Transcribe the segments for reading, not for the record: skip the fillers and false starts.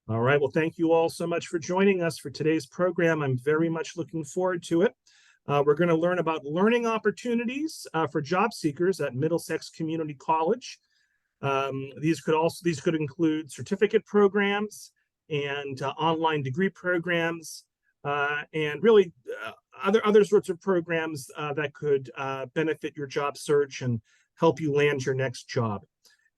All right. Well, thank you all so much for joining us for today's program. I'm very much looking forward to it. We're going to learn about learning opportunities for job seekers at Middlesex Community College. These could include certificate programs and online degree programs, and really other sorts of programs that could benefit your job search and help you land your next job.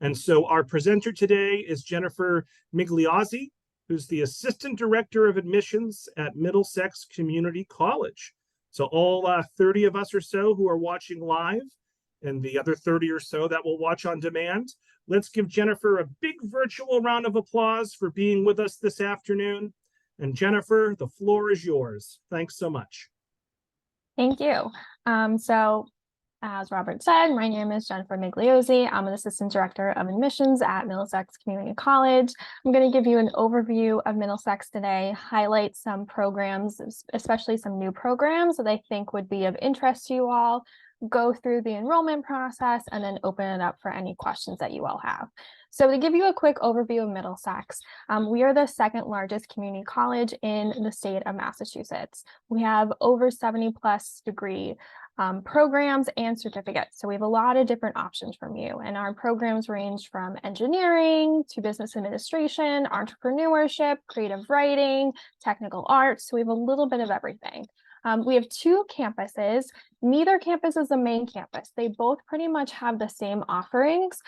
And so our presenter today is Jennifer Migliozzi, who's the Assistant Director of Admissions at Middlesex Community College. So all 30 of us or so who are watching live, and the other 30 or so that will watch on demand, let's give Jennifer a big virtual round of applause for being with us this afternoon. And Jennifer, the floor is yours. Thanks so much. Thank you. As Robert said, my name is Jennifer Migliozzi. I'm an Assistant Director of Admissions at Middlesex Community College. I'm going to give you an overview of Middlesex today, highlight some programs, especially some new programs that I think would be of interest to you all, go through the enrollment process, and then open it up for any questions that you all have. So to give you a quick overview of Middlesex, we are the second largest community college in the state of Massachusetts. We have over 70 plus degree programs and certificates. So we have a lot of different options from you. And our programs range from engineering to business administration, entrepreneurship, creative writing, technical arts. So we have a little bit of everything. We have two campuses. Neither campus is the main campus. They both pretty much have the same offerings.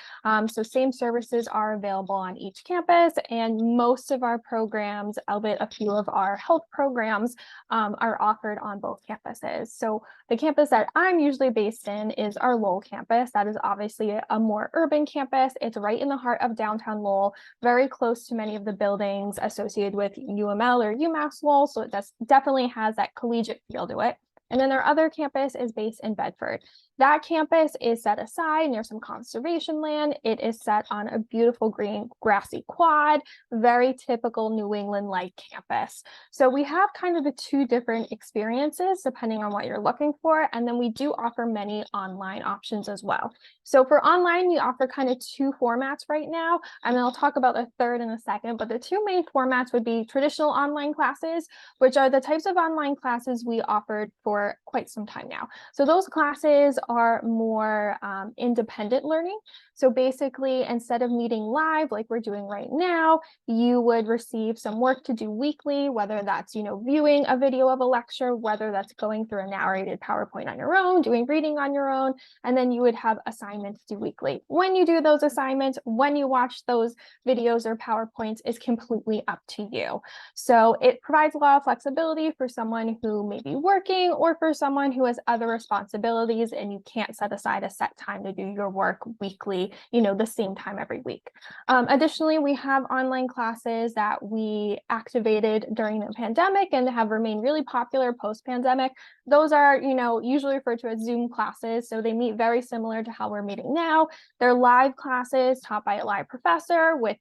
So same services are available on each campus, and most of our programs, albeit a few of our health programs, are offered on both campuses. So the campus that I'm usually based in is our Lowell campus. That is obviously a more urban campus. It's right in the heart of downtown Lowell, very close to many of the buildings associated with UML or UMass Lowell. So it definitely has that collegiate feel to it. And then our other campus is based in Bedford. That campus is set aside near some conservation land. It is set on a beautiful green grassy quad, very typical New England-like campus. So we have kind of the two different experiences depending on what you're looking for. And then we do offer many online options as well. So for online, we offer kind of two formats right now. And I'll talk about the third in a second, but the two main formats would be traditional online classes, which are the types of online classes we offered for quite some time now. So those classes are more independent learning. So basically, instead of meeting live like we're doing right now, you would receive some work to do weekly, whether that's, viewing a video of a lecture, whether that's going through a narrated PowerPoint on your own, doing reading on your own, and then you would have assignments due weekly. When you do those assignments, when you watch those videos or PowerPoints is completely up to you. So it provides a lot of flexibility for someone who may be working or for someone who has other responsibilities and you can't set aside a set time to do your work weekly, the same time every week. Additionally, we have online classes that we activated during the pandemic and have remained really popular post-pandemic. Those are, usually referred to as Zoom classes. So they meet very similar to how we're meeting now. They're live classes taught by a live professor with,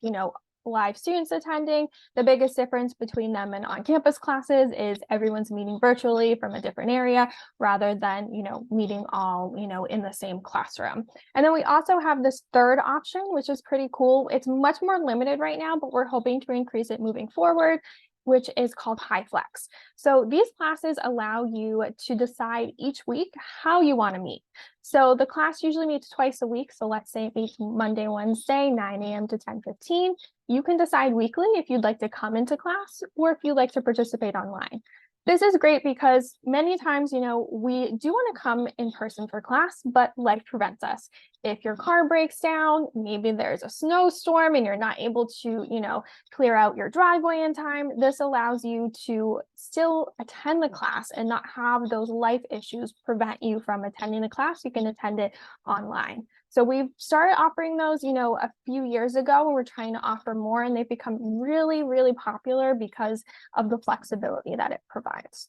live students attending. The biggest difference between them and on-campus classes is everyone's meeting virtually from a different area rather than, meeting all, in the same classroom. And then we also have this third option, which is pretty cool. It's much more limited right now, but we're hoping to increase it moving forward, which is called High Flex. So these classes allow you to decide each week how you want to meet. So the class usually meets twice a week. So let's say it meets Monday, Wednesday, 9 a.m. to 10:15. You can decide weekly if you'd like to come into class or if you'd like to participate online. This is great because many times, we do want to come in person for class, but life prevents us. If your car breaks down, maybe there's a snowstorm and you're not able to, clear out your driveway in time, this allows you to still attend the class and not have those life issues prevent you from attending the class. You can attend it online. So we've started offering those, a few years ago, and we're trying to offer more, and they've become really, really popular because of the flexibility that it provides.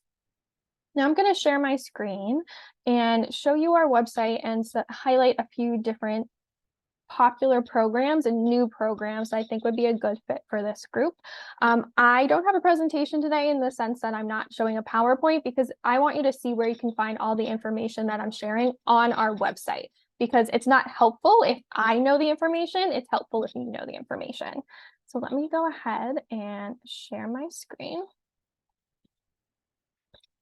Now I'm going to share my screen and show you our website and highlight a few different popular programs and new programs I think would be a good fit for this group. I don't have a presentation today in the sense that I'm not showing a PowerPoint because I want you to see where you can find all the information that I'm sharing on our website. Because it's not helpful if I know the information, it's helpful if you know the information. So let me go ahead and share my screen.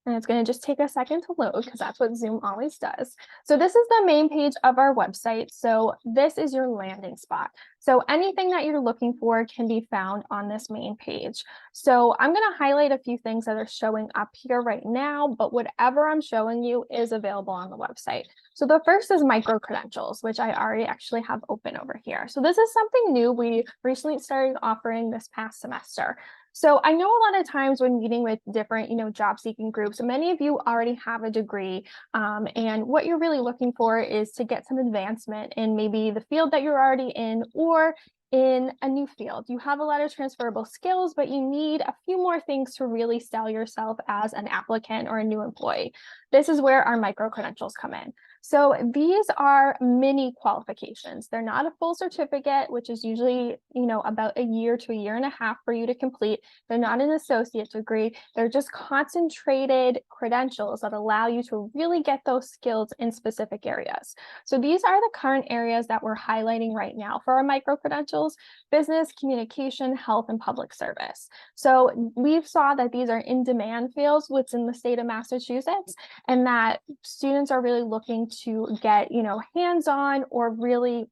And it's going to just take a second to load because that's what Zoom always does. So this is the main page of our website. So this is your landing spot. So anything that you're looking for can be found on this main page. So I'm going to highlight a few things that are showing up here right now, but whatever I'm showing you is available on the website. So the first is micro credentials, which I already actually have open over here. So this is something new we recently started offering this past semester. So I know a lot of times when meeting with different, job seeking groups, many of you already have a degree, and what you're really looking for is to get some advancement in maybe the field that you're already in or in a new field. You have a lot of transferable skills, but you need a few more things to really sell yourself as an applicant or a new employee. This is where our micro credentials come in. So these are mini qualifications. They're not a full certificate, which is usually, about a year to a year and a half for you to complete. They're not an associate degree. They're just concentrated credentials that allow you to really get those skills in specific areas. So these are the current areas that we're highlighting right now for our micro credentials: business, communication, health, and public service. So we saw that these are in demand fields within the state of Massachusetts, and that students are really looking to get, hands-on or really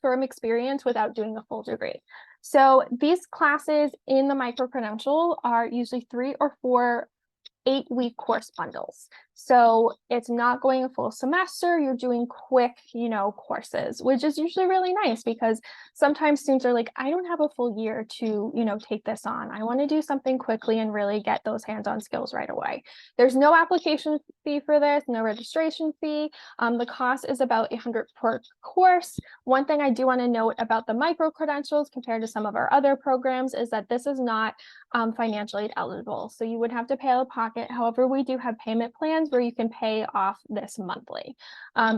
firm experience without doing a full degree. So these classes in the micro-credential are usually 3 or 4 8-week course bundles. So it's not going a full semester, you're doing quick, courses, which is usually really nice because sometimes students are like, I don't have a full year to, take this on. I want to do something quickly and really get those hands-on skills right away. There's no application fee for this, no registration fee. The cost is about $100 per course. One thing I do want to note about the micro credentials compared to some of our other programs is that this is not financial aid eligible. So you would have to pay out of pocket. However, we do have payment plans where you can pay off this monthly.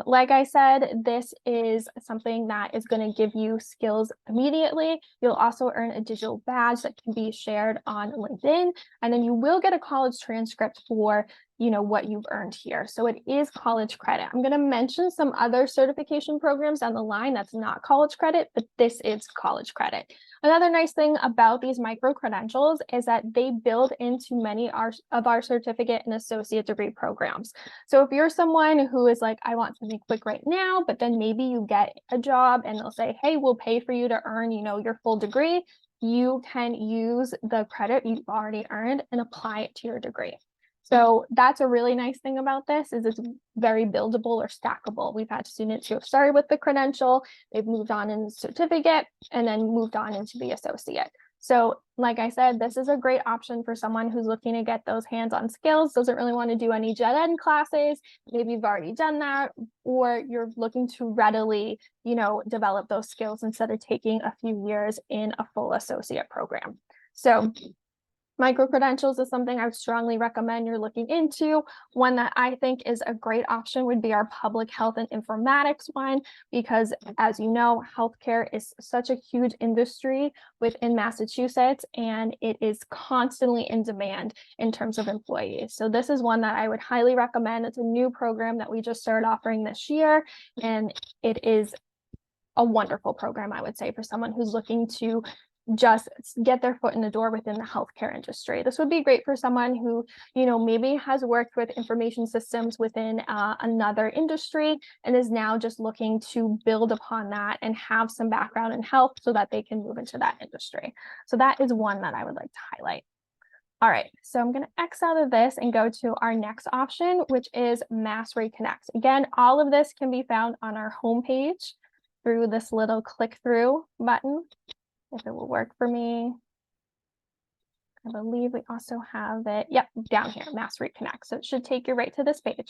Like I said, this is something that is going to give you skills immediately. You'll also earn a digital badge that can be shared on LinkedIn, and then you will get a college transcript for what you've earned here. So it is college credit. I'm going to mention some other certification programs down the line that's not college credit, but this is college credit. Another nice thing about these micro credentials is that they build into many of our certificate and associate degree programs. So if you're someone who is like, I want something quick right now, but then maybe you get a job and they'll say, hey, we'll pay for you to earn, your full degree, you can use the credit you've already earned and apply it to your degree. So that's a really nice thing about this is it's very buildable or stackable. We've had students who have started with the credential, they've moved on in the certificate, and then moved on into the associate. So like I said, this is a great option for someone who's looking to get those hands-on skills, doesn't really want to do any gen ed classes, maybe you've already done that, or you're looking to readily, develop those skills instead of taking a few years in a full associate program. So micro-credentials is something I would strongly recommend you're looking into. One that I think is a great option would be our public health and informatics one, because as you know, healthcare is such a huge industry within Massachusetts, and it is constantly in demand in terms of employees. So this is one that I would highly recommend. It's a new program that we just started offering this year, and it is a wonderful program, I would say, for someone who's looking to just get their foot in the door within the healthcare industry. This would be great for someone who, maybe has worked with information systems within another industry and is now just looking to build upon that and have some background in health so that they can move into that industry. So that is one that I would like to highlight. All right, so I'm going to X out of this and go to our next option, which is Mass Reconnect. Again, all of this can be found on our homepage through this little click through button. If it will work for me. I believe we also have it, yep, down here, Mass Reconnect. So it should take you right to this page.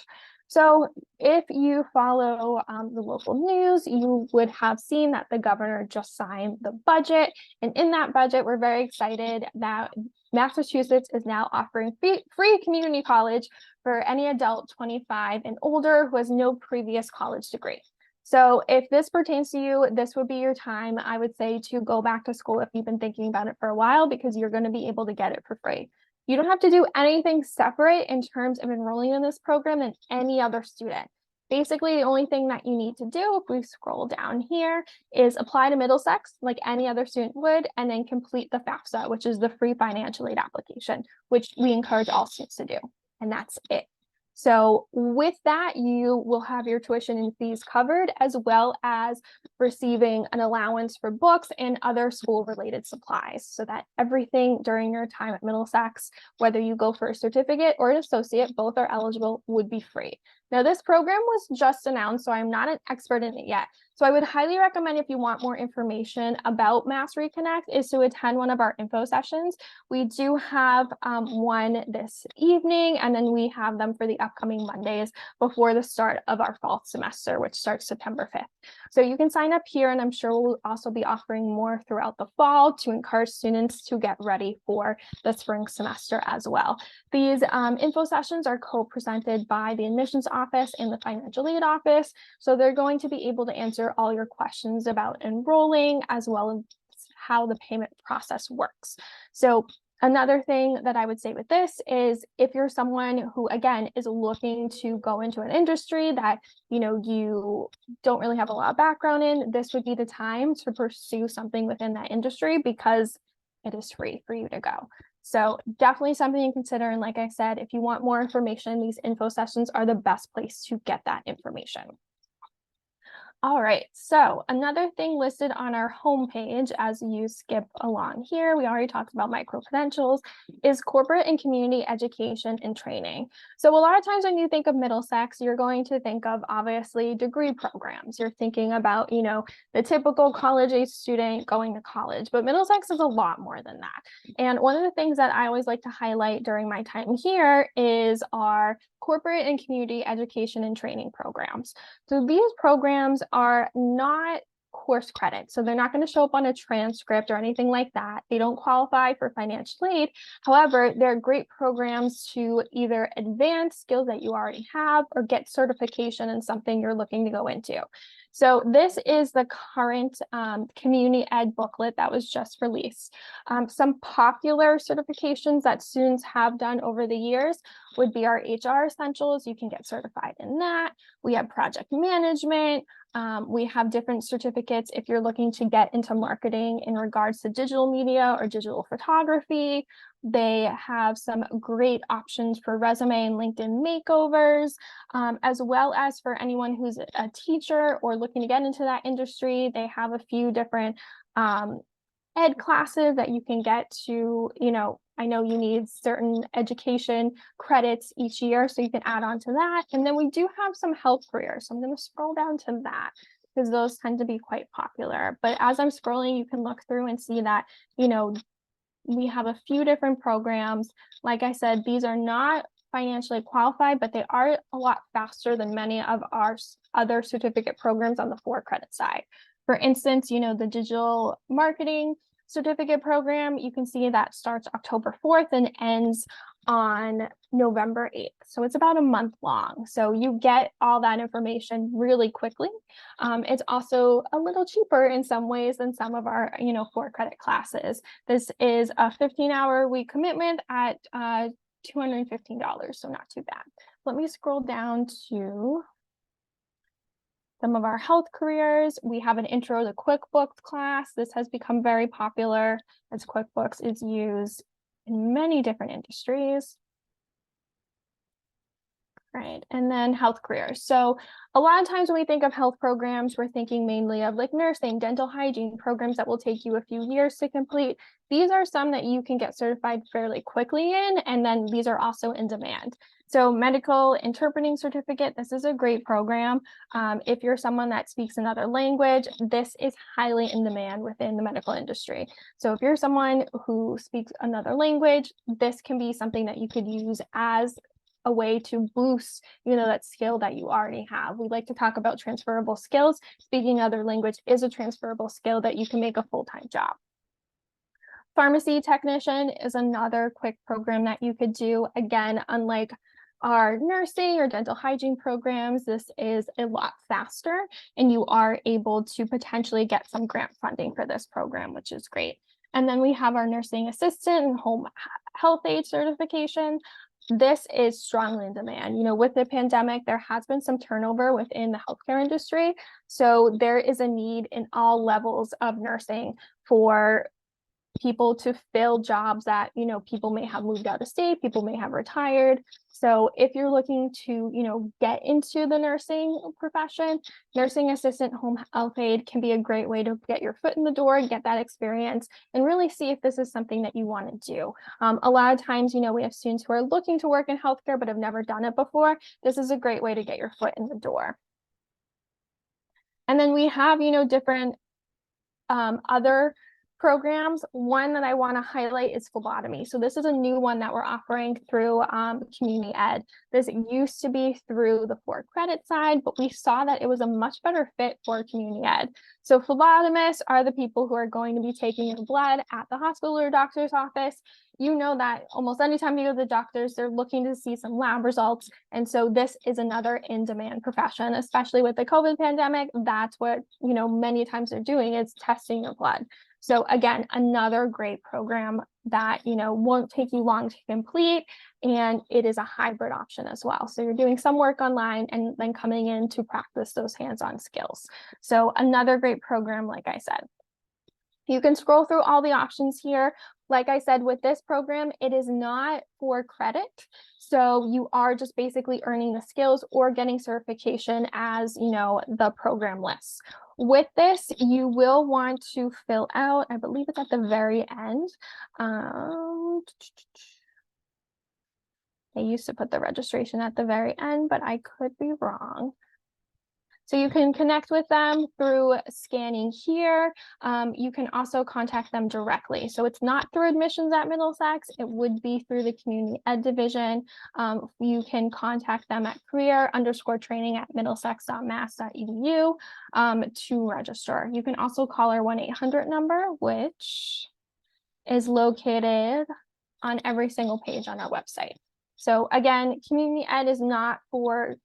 So if you follow the local news, you would have seen that the governor just signed the budget. And in that budget, we're very excited that Massachusetts is now offering free community college for any adult 25 and older who has no previous college degree. So if this pertains to you, this would be your time, I would say, to go back to school if you've been thinking about it for a while, because you're going to be able to get it for free. You don't have to do anything separate in terms of enrolling in this program than any other student. Basically, the only thing that you need to do, if we scroll down here, is apply to Middlesex like any other student would, and then complete the FAFSA, which is the free financial aid application, which we encourage all students to do. And that's it. So with that, you will have your tuition and fees covered, as well as receiving an allowance for books and other school-related supplies, so that everything during your time at Middlesex, whether you go for a certificate or an associate, both are eligible, would be free. Now, this program was just announced, so I'm not an expert in it yet. So I would highly recommend, if you want more information about Mass Reconnect, is to attend one of our info sessions. We do have one this evening, and then we have them for the upcoming Mondays before the start of our fall semester, which starts September 5th. So you can sign up here, and I'm sure we'll also be offering more throughout the fall to encourage students to get ready for the spring semester as well. These info sessions are co-presented by the admissions office and the financial aid office. So they're going to be able to answer all your questions about enrolling, as well as how the payment process works. So another thing that I would say with this is, if you're someone who, again, is looking to go into an industry that, you don't really have a lot of background in, this would be the time to pursue something within that industry, because it is free for you to go. So definitely something to consider. And like I said, if you want more information, these info sessions are the best place to get that information. All right, so another thing listed on our homepage as you skip along here, we already talked about micro-credentials, is corporate and community education and training. So a lot of times when you think of Middlesex, you're going to think of, obviously, degree programs. You're thinking about, the typical college-age student going to college, but Middlesex is a lot more than that. And one of the things that I always like to highlight during my time here is our corporate and community education and training programs. So these programs are not course credit, so they're not going to show up on a transcript or anything like that. They don't qualify for financial aid. However, they're great programs to either advance skills that you already have or get certification in something you're looking to go into. So this is the current community ed booklet that was just released. Some popular certifications that students have done over the years would be our HR essentials. You can get certified in that. We have project management. We have different certificates if you're looking to get into marketing in regards to digital media or digital photography. They have some great options for resume and LinkedIn makeovers, as well as for anyone who's a teacher or looking to get into that industry. They have a few different ed classes that you can get to, I know you need certain education credits each year, so you can add on to that. And then we do have some health careers. So I'm going to scroll down to that, because those tend to be quite popular. But as I'm scrolling, you can look through and see that, we have a few different programs. Like I said, these are not financially qualified, but they are a lot faster than many of our other certificate programs on the 4-credit side. For instance, the digital marketing certificate program, you can see that starts October 4th and ends on November 8th. So it's about a month long. So you get all that information really quickly. It's also a little cheaper in some ways than some of our, 4-credit classes. This is a 15-hour week commitment at $215, so not too bad. Let me scroll down to some of our health careers. We have an intro to QuickBooks class. This has become very popular as QuickBooks is used in many different industries. Right, and then health careers. So a lot of times when we think of health programs, we're thinking mainly of like nursing, dental hygiene programs that will take you a few years to complete. These are some that you can get certified fairly quickly in, and then these are also in demand. So medical interpreting certificate, this is a great program. If you're someone that speaks another language, this is highly in demand within the medical industry. So if you're someone who speaks another language, this can be something that you could use as a way to boost, that skill that you already have. We like to talk about transferable skills. Speaking other language is a transferable skill that you can make a full-time job. Pharmacy technician is another quick program that you could do. Again, unlike our nursing or dental hygiene programs, this is a lot faster, and you are able to potentially get some grant funding for this program, which is great. And then we have our nursing assistant and home health aide certification. this is strongly in demand. With the pandemic, there has been some turnover within the healthcare industry. So there is a need in all levels of nursing for people to fill jobs that, people may have moved out of state, people may have retired. So if you're looking to, get into the nursing profession, nursing assistant, home health aide can be a great way to get your foot in the door, get that experience, and really see if this is something that you want to do. A lot of times, we have students who are looking to work in healthcare but have never done it before. This is a great way to get your foot in the door. And then we have, different other programs. One that I want to highlight is phlebotomy. So this is a new one that we're offering through community ed. This used to be through the 4-credit side, but we saw that it was a much better fit for community ed. So phlebotomists are the people who are going to be taking your blood at the hospital or doctor's office. You know that almost anytime you go to the doctors, they're looking to see some lab results. And so this is another in-demand profession, especially with the COVID pandemic. That's what, many times they're doing is testing your blood. So again, another great program that, won't take you long to complete, and it is a hybrid option as well. So you're doing some work online and then coming in to practice those hands-on skills. So another great program, like I said. You can scroll through all the options here. Like I said, with this program, it is not for credit. So you are just basically earning the skills or getting certification as, the program lists. With this, you will want to fill out, I believe it's at the very end. They used to put the registration at the very end, but I could be wrong. So you can connect with them through scanning here. You can also contact them directly. So it's not through admissions at Middlesex. It would be through the community ed division. You can contact them at career_training@middlesex.mass.edu to register. You can also call our 1-800 number, which is located on every single page on our website. So again, community ed is not for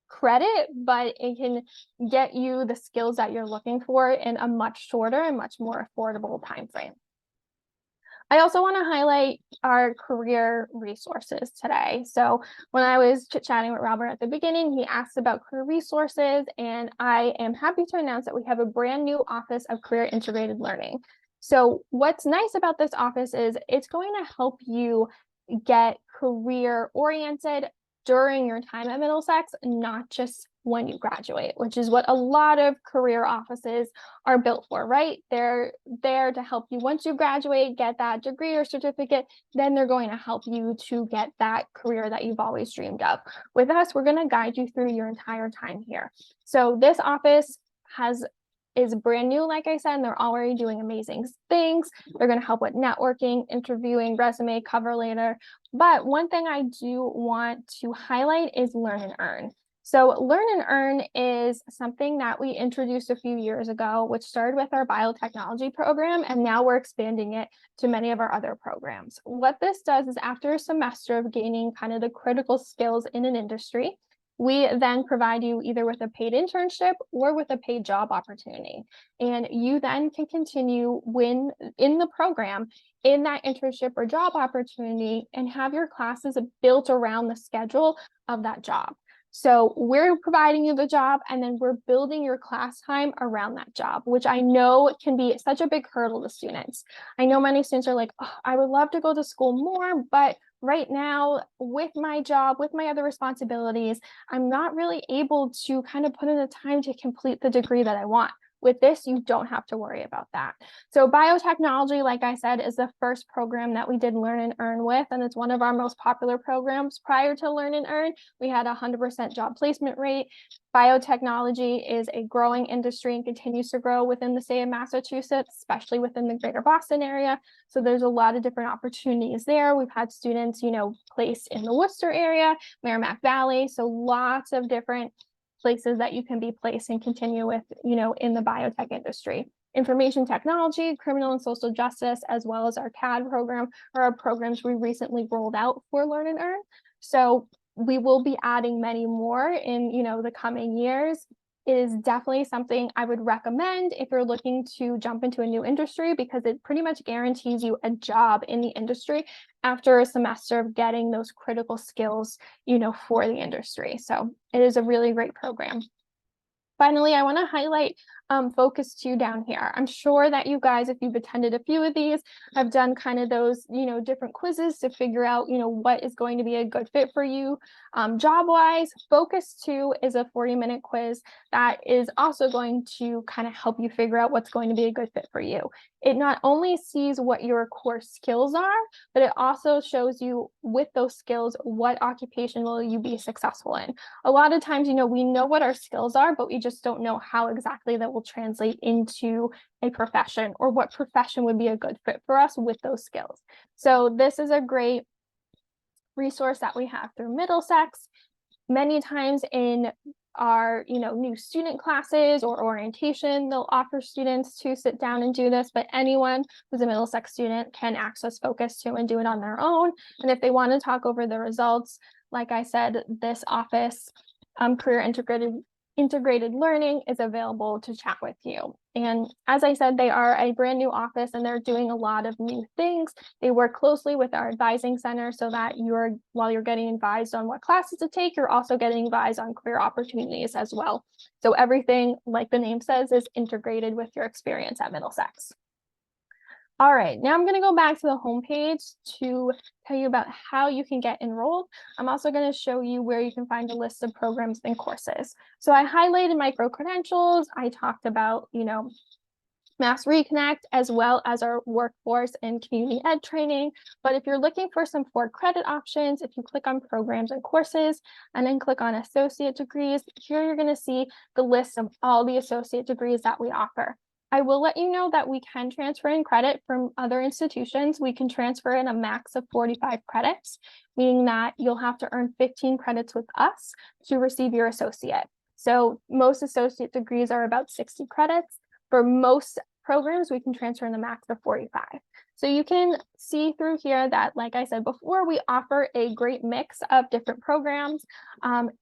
credit, but it can get you the skills that you're looking for in a much shorter and much more affordable time frame. I also want to highlight our career resources today. So when I was chit-chatting with Robert at the beginning, he asked about career resources, and I am happy to announce that we have a brand new Office of Career Integrated Learning. So what's nice about this office is it's going to help you get career oriented during your time at Middlesex, not just when you graduate, which is what a lot of career offices are built for, right? They're there to help you once you graduate, get that degree or certificate, then they're going to help you to get that career that you've always dreamed of. With us, we're going to guide you through your entire time here. So this office is brand new, like I said, and they're already doing amazing things. They're going to help with networking, interviewing, resume, cover letter. But one thing I do want to highlight is Learn and Earn. So Learn and Earn is something that we introduced a few years ago, which started with our biotechnology program, and now we're expanding it to many of our other programs. What this does is after a semester of gaining kind of the critical skills in an industry, we then provide you either with a paid internship or with a paid job opportunity. And you then can continue when in the program in that internship or job opportunity and have your classes built around the schedule of that job. So we're providing you the job, and then we're building your class time around that job, which I know can be such a big hurdle to students. I know many students are like, oh, I would love to go to school more, but right now with my job, with my other responsibilities, I'm not really able to kind of put in the time to complete the degree that I want. With this, you don't have to worry about that. So biotechnology, like I said, is the first program that we did Learn and Earn with, and it's one of our most popular programs. Prior to Learn and Earn, we had a 100% job placement rate. Biotechnology is a growing industry and continues to grow within the state of Massachusetts, especially within the greater Boston area. So there's a lot of different opportunities there. We've had students, placed in the Worcester area, Merrimack Valley, so lots of different places that you can be placed and continue with, in the biotech industry. Information technology, criminal and social justice, as well as our CAD program are our programs we recently rolled out for Learn and Earn. So we will be adding many more in, the coming years. it is definitely something I would recommend if you're looking to jump into a new industry, because it pretty much guarantees you a job in the industry after a semester of getting those critical skills, for the industry. So it is a really great program. Finally, I want to highlight Focus 2 down here. I'm sure that you guys, if you've attended a few of these, have done kind of those, different quizzes to figure out, what is going to be a good fit for you job-wise. Focus 2 is a 40-minute quiz that is also going to kind of help you figure out what's going to be a good fit for you. It not only sees what your core skills are, but it also shows you with those skills, what occupation will you be successful in. A lot of times, we know what our skills are, but we just don't know how exactly that will translate into a profession, or what profession would be a good fit for us with those skills. So this is a great resource that we have through Middlesex. Many times in our new student classes or orientation, they'll offer students to sit down and do this, but anyone who's a Middlesex student can access Focus 2 and do it on their own. And if they want to talk over the results, like I said, this office, Career Integrated Learning, is available to chat with you. And as I said, they are a brand new office and they're doing a lot of new things. They work closely with our advising center so that while you're getting advised on what classes to take, you're also getting advised on career opportunities as well. So everything, like the name says, is integrated with your experience at Middlesex. All right, now I'm going to go back to the homepage to tell you about how you can get enrolled. I'm also going to show you where you can find a list of programs and courses. So I highlighted micro-credentials. I talked about, Mass Reconnect, as well as our workforce and community ed training. But if you're looking for some for-credit options, if you click on programs and courses and then click on associate degrees, here you're going to see the list of all the associate degrees that we offer. I will let you know that we can transfer in credit from other institutions. We can transfer in a max of 45 credits, meaning that you'll have to earn 15 credits with us to receive your associate. So most associate degrees are about 60 credits. For most programs, we can transfer in the max of 45. So you can see through here that, like I said before, we offer a great mix of different programs.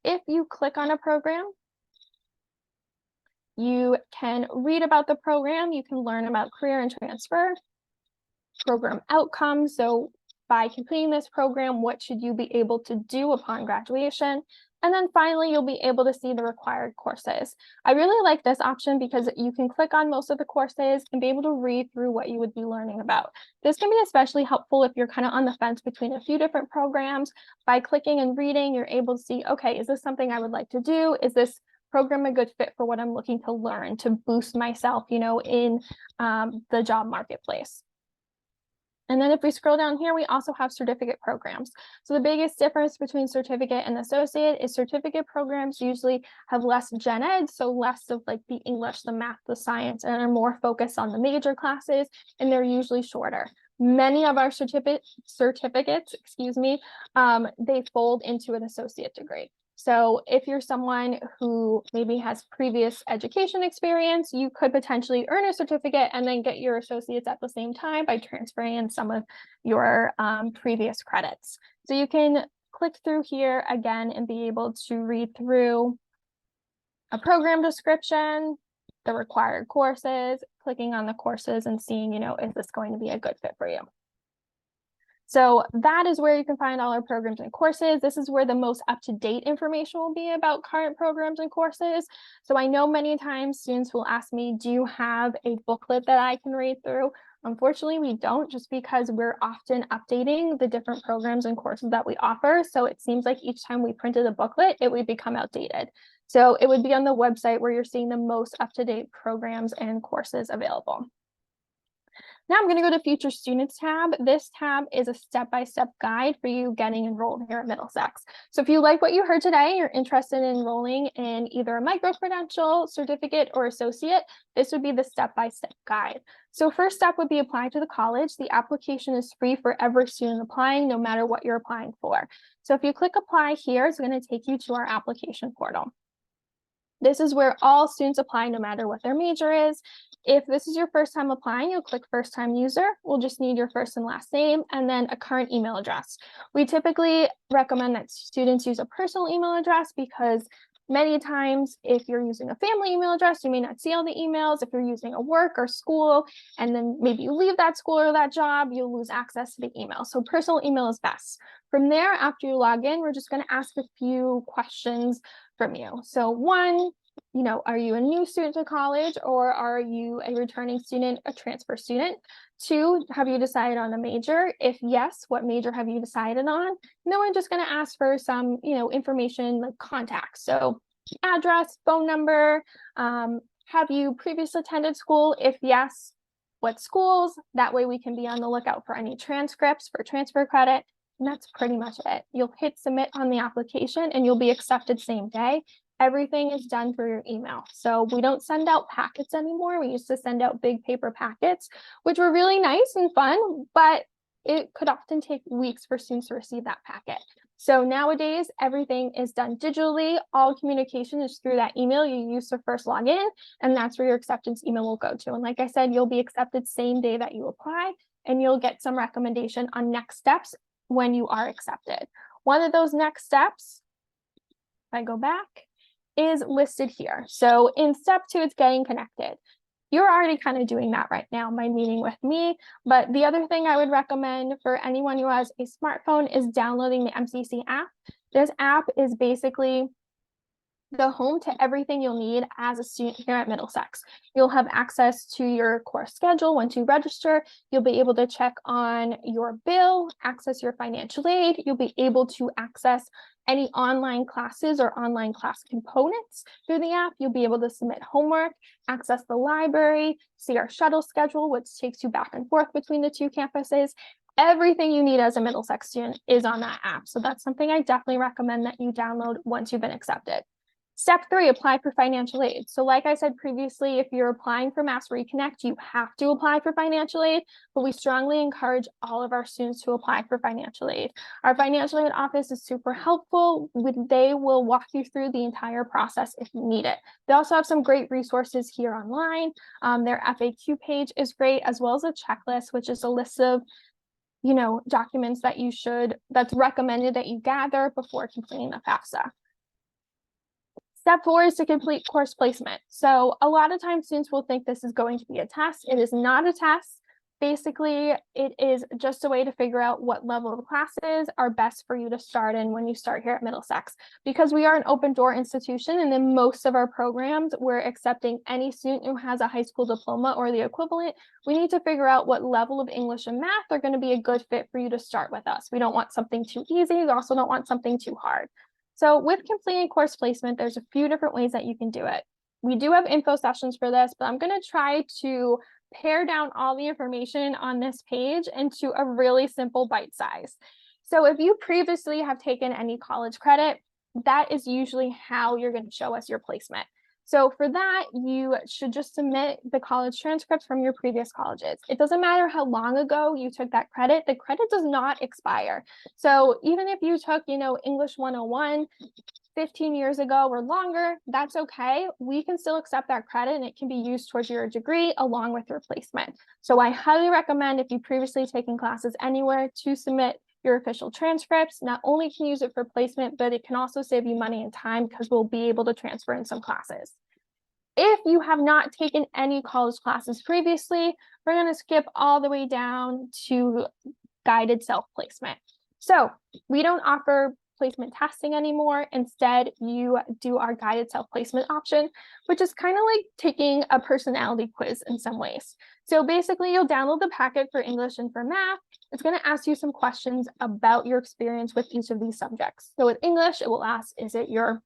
If you click on a program, you can read about the program. You can learn about career and transfer, program outcomes. So by completing this program, what should you be able to do upon graduation? And then finally, you'll be able to see the required courses. I really like this option because you can click on most of the courses and be able to read through what you would be learning about. This can be especially helpful if you're kind of on the fence between a few different programs. By clicking and reading, you're able to see, okay, is this something I would like to do? Is this program a good fit for what I'm looking to learn to boost myself, in the job marketplace? And then if we scroll down here, we also have certificate programs. So the biggest difference between certificate and associate is certificate programs usually have less gen ed, so less of like the English, the math, the science, and are more focused on the major classes, and they're usually shorter. Many of our certificates, they fold into an associate degree. So if you're someone who maybe has previous education experience, you could potentially earn a certificate and then get your associates at the same time by transferring in some of your previous credits. So you can click through here again and be able to read through a program description, the required courses, clicking on the courses and seeing, is this going to be a good fit for you? So that is where you can find all our programs and courses. This is where the most up-to-date information will be about current programs and courses. So I know many times students will ask me, do you have a booklet that I can read through? Unfortunately, we don't, just because we're often updating the different programs and courses that we offer. So it seems like each time we printed a booklet, it would become outdated. So it would be on the website where you're seeing the most up-to-date programs and courses available. Now I'm going to go to Future Students tab. This tab is a step-by-step guide for you getting enrolled here at Middlesex. So if you like what you heard today, you're interested in enrolling in either a micro-credential, certificate, or associate, this would be the step-by-step guide. So first step would be apply to the college. The application is free for every student applying, no matter what you're applying for. So if you click apply here, it's going to take you to our application portal. This is where all students apply, no matter what their major is. If this is your first time applying, you'll click first time user. We'll just need your first and last name and then a current email address. We typically recommend that students use a personal email address because Many times, if you're using a family email address, you may not see all the emails. If you're using a work or school, and then maybe you leave that school or that job, you'll lose access to the email. So personal email is best. From there, after you log in, we're just going to ask a few questions from you. So one, are you a new student to college, or are you a returning student, a transfer student? Two, have you decided on a major? If yes, what major have you decided on? And then we're just going to ask for some, information like contacts. So address, phone number, have you previously attended school? If yes, what schools? That way we can be on the lookout for any transcripts for transfer credit. And that's pretty much it. You'll hit submit on the application and you'll be accepted same day. Everything is done through your email. So we don't send out packets anymore. We used to send out big paper packets, which were really nice and fun, but it could often take weeks for students to receive that packet. So nowadays, everything is done digitally. All communication is through that email you use to first log in, and that's where your acceptance email will go to. And like I said, you'll be accepted same day that you apply, and you'll get some recommendation on next steps when you are accepted. One of those next steps, if I go back, is listed here. So in step 2, it's getting connected. You're already kind of doing that right now by meeting with me. But the other thing I would recommend for anyone who has a smartphone is downloading the MCC app. This app is basically the home to everything you'll need as a student here at Middlesex. You'll have access to your course schedule once you register. You'll be able to check on your bill, access your financial aid. You'll be able to access any online classes or online class components through the app. You'll be able to submit homework, access the library, see our shuttle schedule, which takes you back and forth between the 2 campuses. Everything you need as a Middlesex student is on that app. So that's something I definitely recommend that you download once you've been accepted. Step 3, apply for financial aid. So like I said previously, if you're applying for Mass Reconnect, you have to apply for financial aid, but we strongly encourage all of our students to apply for financial aid. Our financial aid office is super helpful. They will walk you through the entire process if you need it. They also have some great resources here online. Their FAQ page is great, as well as a checklist, which is a list of documents that's recommended that you gather before completing the FAFSA. Step 4 is to complete course placement. So a lot of times students will think this is going to be a test. It is not a test. Basically, it is just a way to figure out what level of classes are best for you to start in when you start here at Middlesex. Because we are an open door institution, and in most of our programs, we're accepting any student who has a high school diploma or the equivalent. We need to figure out what level of English and math are going to be a good fit for you to start with us. We don't want something too easy. We also don't want something too hard. So with completing course placement, there's a few different ways that you can do it. We do have info sessions for this, but I'm going to try to pare down all the information on this page into a really simple bite size. So if you previously have taken any college credit, that is usually how you're going to show us your placement. So for that, you should just submit the college transcripts from your previous colleges. It doesn't matter how long ago you took that credit, the credit does not expire. So even if you took, English 101 15 years ago or longer, that's okay. We can still accept that credit and it can be used towards your degree along with your placement. So I highly recommend, if you've previously taken classes anywhere, to submit your official transcripts. Not only can you use it for placement, but it can also save you money and time because we'll be able to transfer in some classes. If you have not taken any college classes previously, we're going to skip all the way down to guided self-placement. So we don't offer placement testing anymore. Instead, you do our guided self-placement option, which is kind of like taking a personality quiz in some ways. So basically, you'll download the packet for English and for math. It's going to ask you some questions about your experience with each of these subjects. So with English, it will ask, is it your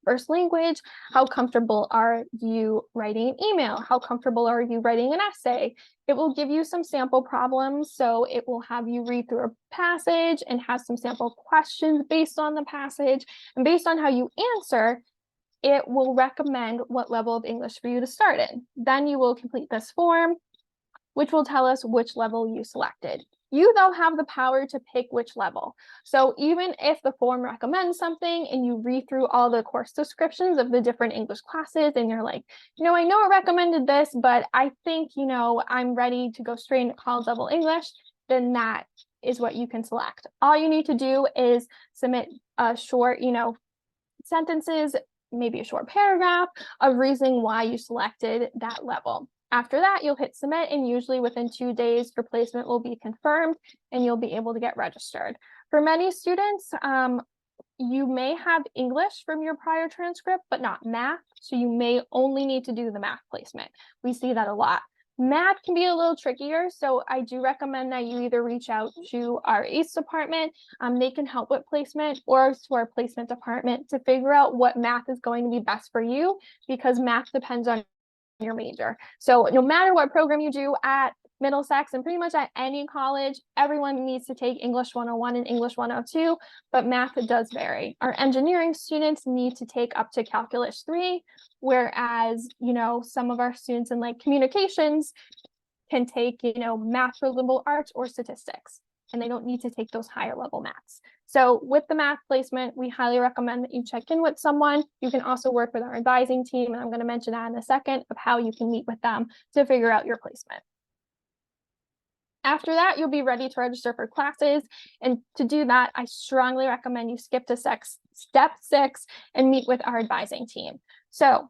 first language? How comfortable are you writing an email? How comfortable are you writing an essay? It will give you some sample problems. So it will have you read through a passage and have some sample questions based on the passage. And based on how you answer, it will recommend what level of English for you to start in. Then you will complete this form, which will tell us which level you selected. You, though, have the power to pick which level. So even if the form recommends something and you read through all the course descriptions of the different English classes and you're like, I know it recommended this, but I think, I'm ready to go straight into college level English, then that is what you can select. All you need to do is submit a short, sentences, maybe a short paragraph of reasoning why you selected that level. After that, you'll hit submit, and usually within 2 days, your placement will be confirmed and you'll be able to get registered. For many students, you may have English from your prior transcript, but not math. So you may only need to do the math placement. We see that a lot. Math can be a little trickier, so I do recommend that you either reach out to our ACE department, they can help with placement, or to our placement department to figure out what math is going to be best for you, because math depends on your major. So no matter what program you do at Middlesex and pretty much at any college, everyone needs to take English 101 and English 102, but math does vary. Our engineering students need to take up to Calculus 3, whereas, some of our students in like communications can take, math for liberal arts or statistics, and they don't need to take those higher level maths. So with the math placement, we highly recommend that you check in with someone. You can also work with our advising team, and I'm going to mention that in a second of how you can meet with them to figure out your placement. After that, you'll be ready to register for classes. And to do that, I strongly recommend you skip to step 6 and meet with our advising team. So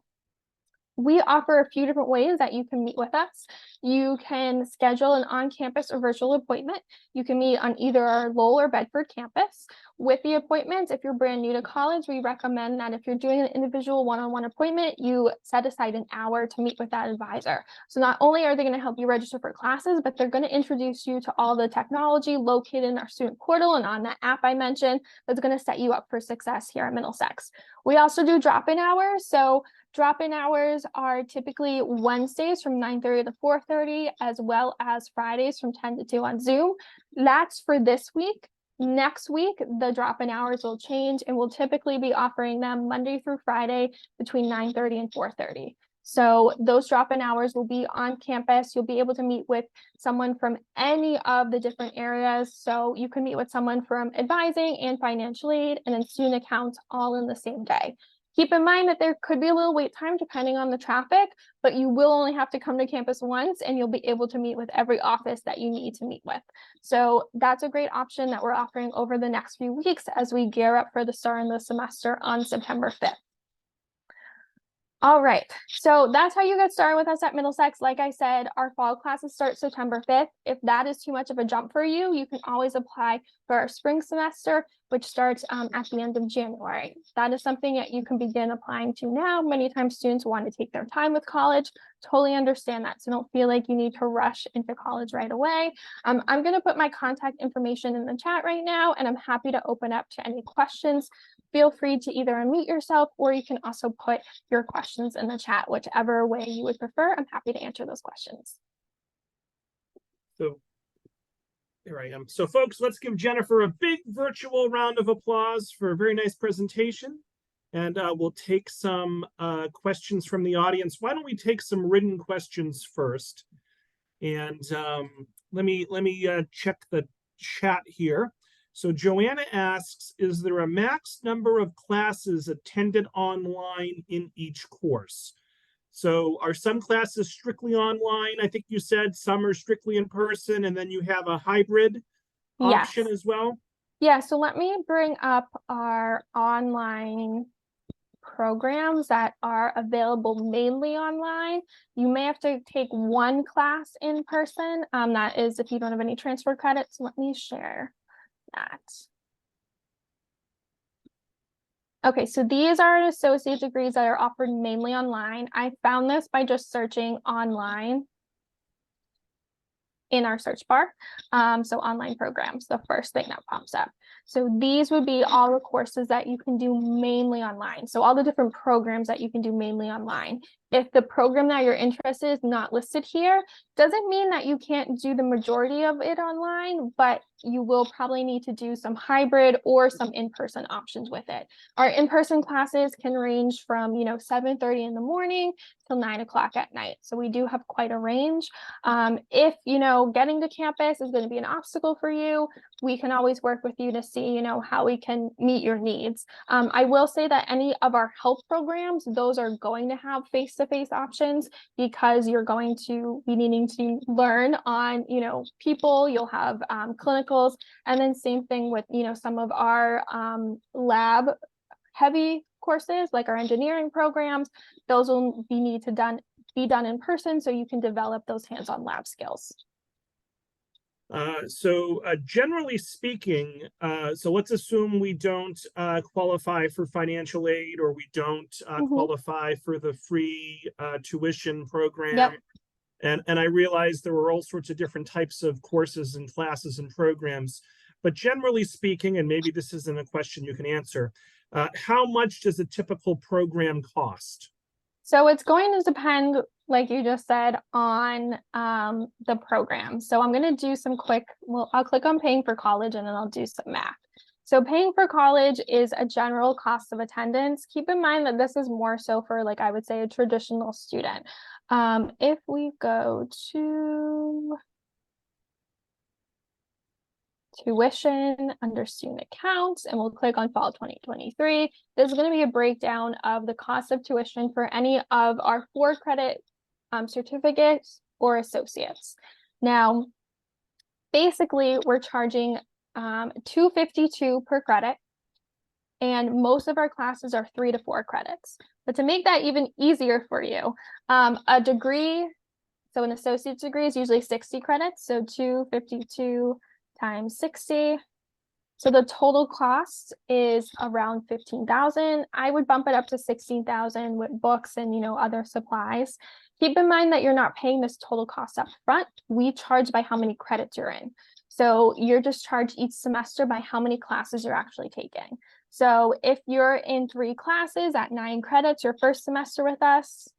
we offer a few different ways that you can meet with us. You can schedule an on-campus or virtual appointment. You can meet on either our Lowell or Bedford campus. With the appointments, if you're brand new to college, we recommend that if you're doing an individual one-on-one appointment, you set aside an hour to meet with that advisor. So not only are they going to help you register for classes, but they're going to introduce you to all the technology located in our student portal and on that app I mentioned that's going to set you up for success here at Middlesex. We also do drop-in hours. So drop-in hours are typically Wednesdays from 9:30 to 4:30, as well as Fridays from 10 to 2 on Zoom. That's for this week. Next week, the drop-in hours will change, and we'll typically be offering them Monday through Friday between 9:30 and 4:30. So those drop-in hours will be on campus. You'll be able to meet with someone from any of the different areas. So you can meet with someone from advising and financial aid and then student accounts all in the same day. Keep in mind that there could be a little wait time depending on the traffic, but you will only have to come to campus once and you'll be able to meet with every office that you need to meet with. So that's a great option that we're offering over the next few weeks as we gear up for the start of the semester on September 5th. All right, so that's how you get started with us at Middlesex. Like I said, our fall classes start September 5th. If that is too much of a jump for you, you can always apply for our spring semester, which starts at the end of January. That is something that you can begin applying to now. Many times students want to take their time with college. Totally understand that, so don't feel like you need to rush into college right away. I'm going to put my contact information in the chat right now, and I'm happy to open up to any questions. Feel free to either unmute yourself, or you can also put your questions in the chat, whichever way you would prefer. I'm happy to answer those questions. So here I am. So folks, let's give Jennifer a big virtual round of applause for a very nice presentation. And we'll take some questions from the audience. Why don't we take some written questions first? And let me check the chat here. So Joanna asks, is there a max number of classes attended online in each course? So are some classes strictly online? I think you said some are strictly in person, and then you have a hybrid option as well? Yeah, so let me bring up our online programs that are available mainly online. You may have to take one class in person. That is if you don't have any transfer credits. Let me share that. Okay, so these are associate degrees that are offered mainly online. I found this by just searching online in our search bar. So online programs, the first thing that pops up. So these would be all the courses that you can do mainly online. So all the different programs that you can do mainly online. If the program that you're interested in is not listed here, doesn't mean that you can't do the majority of it online, but you will probably need to do some hybrid or some in-person options with it. Our in-person classes can range from 7:30 in the morning till 9 o'clock at night. So we do have quite a range. If getting to campus is going to be an obstacle for you, we can always work with you to see how we can meet your needs. I will say that any of our health programs, those are going to have face-to-face options because you're going to be needing to learn on people. You'll have clinicals, and then same thing with some of our lab heavy courses, like our engineering programs, those will be done in person so you can develop those hands-on lab skills. Generally speaking, so let's assume we don't qualify for financial aid, or we don't qualify for the free tuition program. Yep. And I realize there are all sorts of different types of courses and classes and programs, but generally speaking, and maybe this isn't a question you can answer, how much does a typical program cost? So it's going to depend, like you just said, on the program. So I'm going to do some I'll click on paying for college and then I'll do some math. So paying for college is a general cost of attendance. Keep in mind that this is more so for, like, I would say, a traditional student. If we go to tuition under student accounts and we'll click on fall 2023, there's going to be a breakdown of the cost of tuition for any of our 4-credit certificates or associates. Now, basically, we're charging $252 per credit, and most of our classes are 3 to 4 credits. But to make that even easier for you, a degree, so an associate's degree is usually 60 credits, so 252 times 60. So the total cost is around $15,000. I would bump it up to $16,000 with books and, other supplies. Keep in mind that you're not paying this total cost up front. We charge by how many credits you're in. So you're just charged each semester by how many classes you're actually taking. So if you're in 3 classes at 9 credits your first semester with us,